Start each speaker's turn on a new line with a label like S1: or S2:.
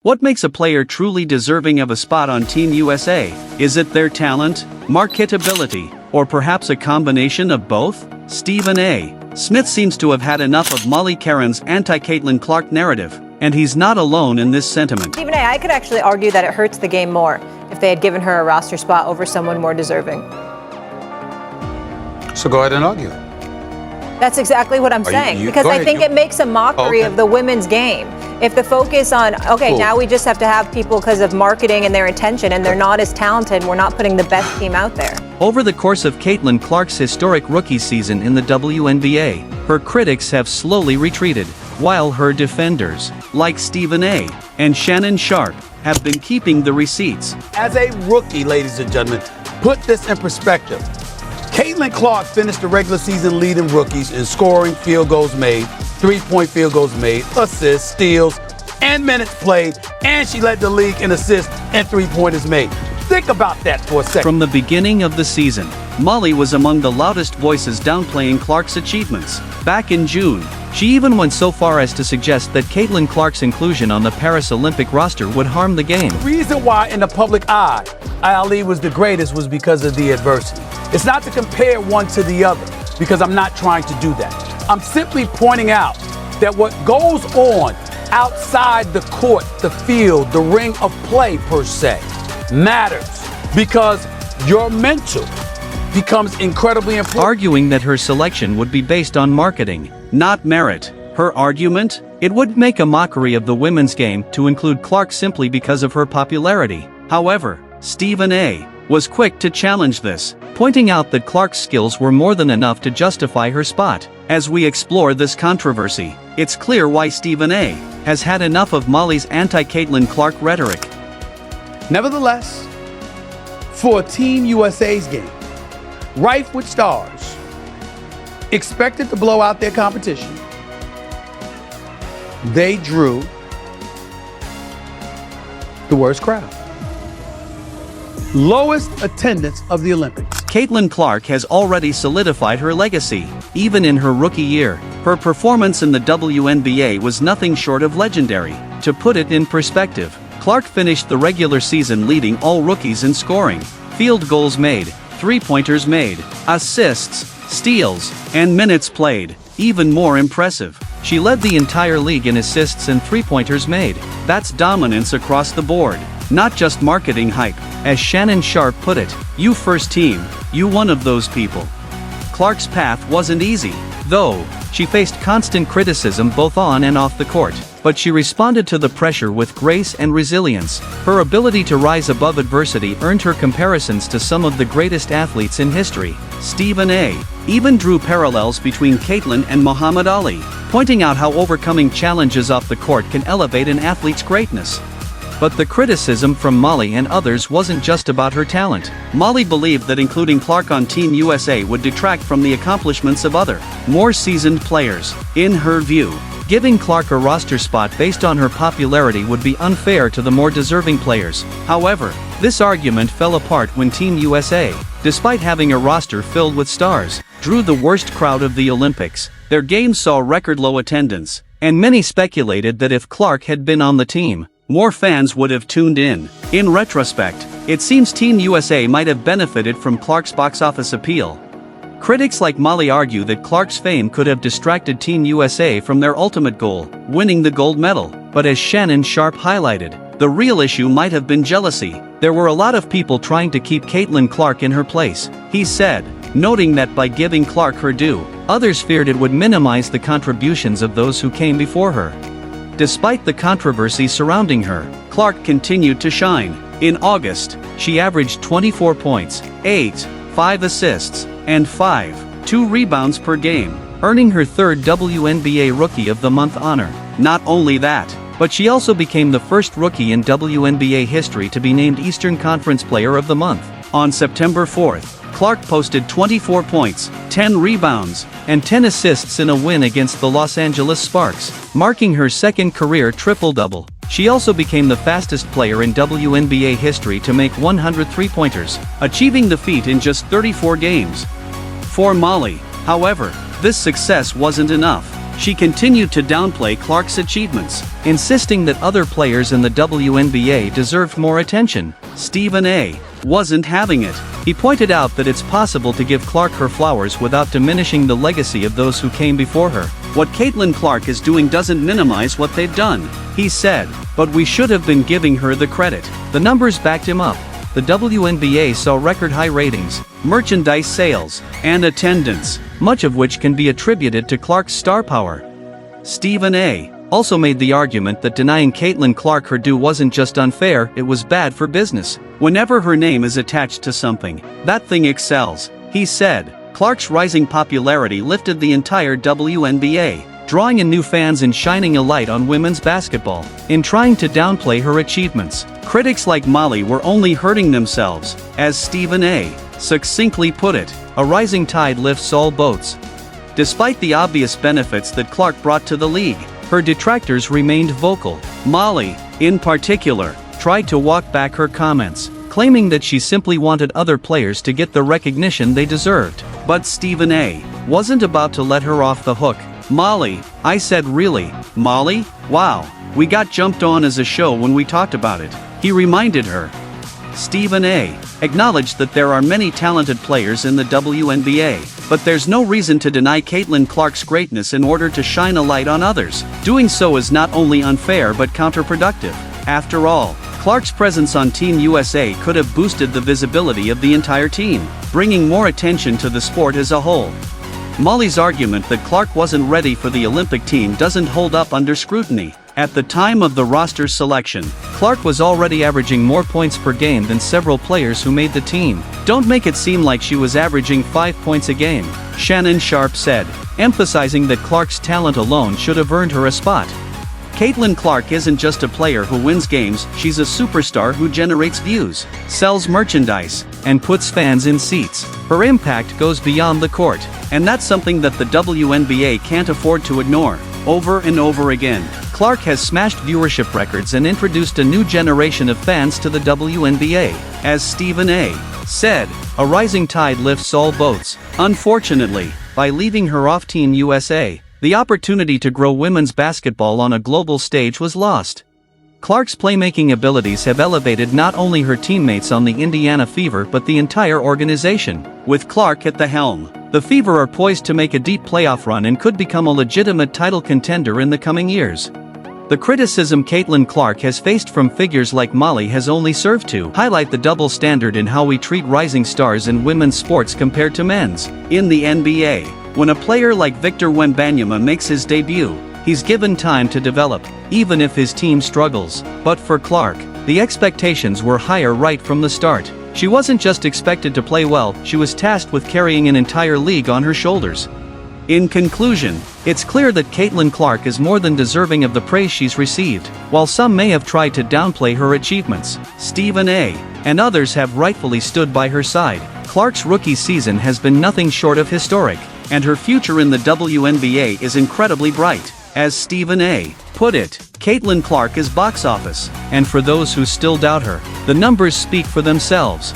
S1: What makes a player truly deserving of a spot on Team USA? Is it their talent, marketability, or perhaps a combination of both? Stephen A. Smith seems to have had enough of Molly Qerim's anti-Caitlin Clark narrative, and he's not alone in this sentiment.
S2: Stephen A., I could actually argue that it hurts the game more if they had given her a roster spot over someone more deserving.
S3: So go ahead and argue.
S2: That's exactly what I'm saying, because I think it makes a mockery of the women's game. If the focus on, now we just have to have people because of marketing and their attention, and they're not as talented, we're not putting the best team out there.
S1: Over the course of Caitlin Clark's historic rookie season in the WNBA, her critics have slowly retreated, while her defenders, like Stephen A. and Shannon Sharpe, have been keeping the receipts.
S4: As a rookie, ladies and gentlemen, put this in perspective. Caitlin Clark finished the regular season leading rookies in scoring, field goals made, three-point field goals made, assists, steals, and minutes played, and she led the league in assists and three-pointers made. Think about that for a second.
S1: From the beginning of the season, Molly was among the loudest voices downplaying Clark's achievements. Back in June, she even went so far as to suggest that Caitlin Clark's inclusion on the Paris Olympic roster would harm the game.
S4: The reason why in the public eye, Ali was the greatest was because of the adversity. It's not to compare one to the other, because I'm not trying to do that. I'm simply pointing out that what goes on outside the court, the field, the ring of play per se, matters, because your mental becomes incredibly important.
S1: Arguing that her selection would be based on marketing, not merit. Her argument? It would make a mockery of the women's game to include Clark simply because of her popularity. However, Stephen A. was quick to challenge this, pointing out that Clark's skills were more than enough to justify her spot. As we explore this controversy, it's clear why Stephen A. has had enough of Molly's anti-Caitlin Clark rhetoric.
S4: Nevertheless, for Team USA's game, rife with stars, expected to blow out their competition, they drew the worst crowd. Lowest attendance of the Olympics.
S1: Caitlin Clark has already solidified her legacy. Even in her rookie year, her performance in the WNBA was nothing short of legendary. To put it in perspective, Clark finished the regular season leading all rookies in scoring, field goals made, three-pointers made, assists, steals, and minutes played. Even more impressive, she led the entire league in assists and three-pointers made. That's dominance across the board, not just marketing hype. As Shannon Sharpe put it, "You first team, you one of those people." Clark's path wasn't easy, though. She faced constant criticism both on and off the court, but she responded to the pressure with grace and resilience. Her ability to rise above adversity earned her comparisons to some of the greatest athletes in history. Stephen A. even drew parallels between Caitlin and Muhammad Ali, pointing out how overcoming challenges off the court can elevate an athlete's greatness. But the criticism from Molly and others wasn't just about her talent. Molly believed that including Clark on Team USA would detract from the accomplishments of other, more seasoned players. In her view, giving Clark a roster spot based on her popularity would be unfair to the more deserving players. However, this argument fell apart when Team USA, despite having a roster filled with stars, drew the worst crowd of the Olympics. Their games saw record-low attendance, and many speculated that if Clark had been on the team, more fans would have tuned in. In retrospect, it seems Team USA might have benefited from Clark's box office appeal. Critics like Molly argue that Clark's fame could have distracted Team USA from their ultimate goal, winning the gold medal. But as Shannon Sharpe highlighted, the real issue might have been jealousy. There were a lot of people trying to keep Caitlin Clark in her place, he said, noting that by giving Clark her due, others feared it would minimize the contributions of those who came before her. Despite the controversy surrounding her, Clark continued to shine. In August, she averaged 24 points, 5 assists, and 2 rebounds per game, earning her third WNBA Rookie of the Month honor. Not only that, but she also became the first rookie in WNBA history to be named Eastern Conference Player of the Month. On September 4th, Clark posted 24 points, 10 rebounds, and 10 assists in a win against the Los Angeles Sparks, marking her second career triple-double. She also became the fastest player in WNBA history to make 100 three-pointers, achieving the feat in just 34 games. For Molly, however, this success wasn't enough. She continued to downplay Clark's achievements, insisting that other players in the WNBA deserved more attention. Stephen A. wasn't having it. He pointed out that it's possible to give Clark her flowers without diminishing the legacy of those who came before her. What Caitlin Clark is doing doesn't minimize what they've done, he said, but we should have been giving her the credit. The numbers backed him up. The WNBA saw record-high ratings, merchandise sales, and attendance, much of which can be attributed to Clark's star power. Stephen A. also made the argument that denying Caitlin Clark her due wasn't just unfair, it was bad for business. Whenever her name is attached to something, that thing excels, he said. Clark's rising popularity lifted the entire WNBA, drawing in new fans and shining a light on women's basketball. In trying to downplay her achievements, critics like Molly were only hurting themselves, as Stephen A. succinctly put it. A rising tide lifts all boats. Despite the obvious benefits that Clark brought to the league, her detractors remained vocal. Molly, in particular, tried to walk back her comments, claiming that she simply wanted other players to get the recognition they deserved. But Stephen A. wasn't about to let her off the hook. Molly, I said really, Molly? Wow, we got jumped on as a show when we talked about it, he reminded her. Stephen A. acknowledged that there are many talented players in the WNBA, but there's no reason to deny Caitlin Clark's greatness in order to shine a light on others. Doing so is not only unfair but counterproductive. After all, Clark's presence on Team USA could have boosted the visibility of the entire team, bringing more attention to the sport as a whole. Molly's argument that Clark wasn't ready for the Olympic team doesn't hold up under scrutiny. At the time of the roster selection, Clark was already averaging more points per game than several players who made the team. Don't make it seem like she was averaging 5 points a game, Shannon Sharpe said, emphasizing that Clark's talent alone should have earned her a spot. Caitlin Clark isn't just a player who wins games, she's a superstar who generates views, sells merchandise, and puts fans in seats. Her impact goes beyond the court, and that's something that the WNBA can't afford to ignore. Over and over again, Clark has smashed viewership records and introduced a new generation of fans to the WNBA. As Stephen A. said, a rising tide lifts all boats. Unfortunately, by leaving her off Team USA, the opportunity to grow women's basketball on a global stage was lost. Clark's playmaking abilities have elevated not only her teammates on the Indiana Fever but the entire organization. With Clark at the helm, the Fever are poised to make a deep playoff run and could become a legitimate title contender in the coming years. The criticism Caitlin Clark has faced from figures like Molly has only served to highlight the double standard in how we treat rising stars in women's sports compared to men's. In the NBA, when a player like Victor Wembanyama makes his debut, he's given time to develop, even if his team struggles. But for Clark, the expectations were higher right from the start. She wasn't just expected to play well, she was tasked with carrying an entire league on her shoulders. In conclusion, it's clear that Caitlin Clark is more than deserving of the praise she's received. While some may have tried to downplay her achievements, Stephen A. and others have rightfully stood by her side. Clark's rookie season has been nothing short of historic, and her future in the WNBA is incredibly bright. As Stephen A. put it, Caitlin Clark is box office, and for those who still doubt her, the numbers speak for themselves.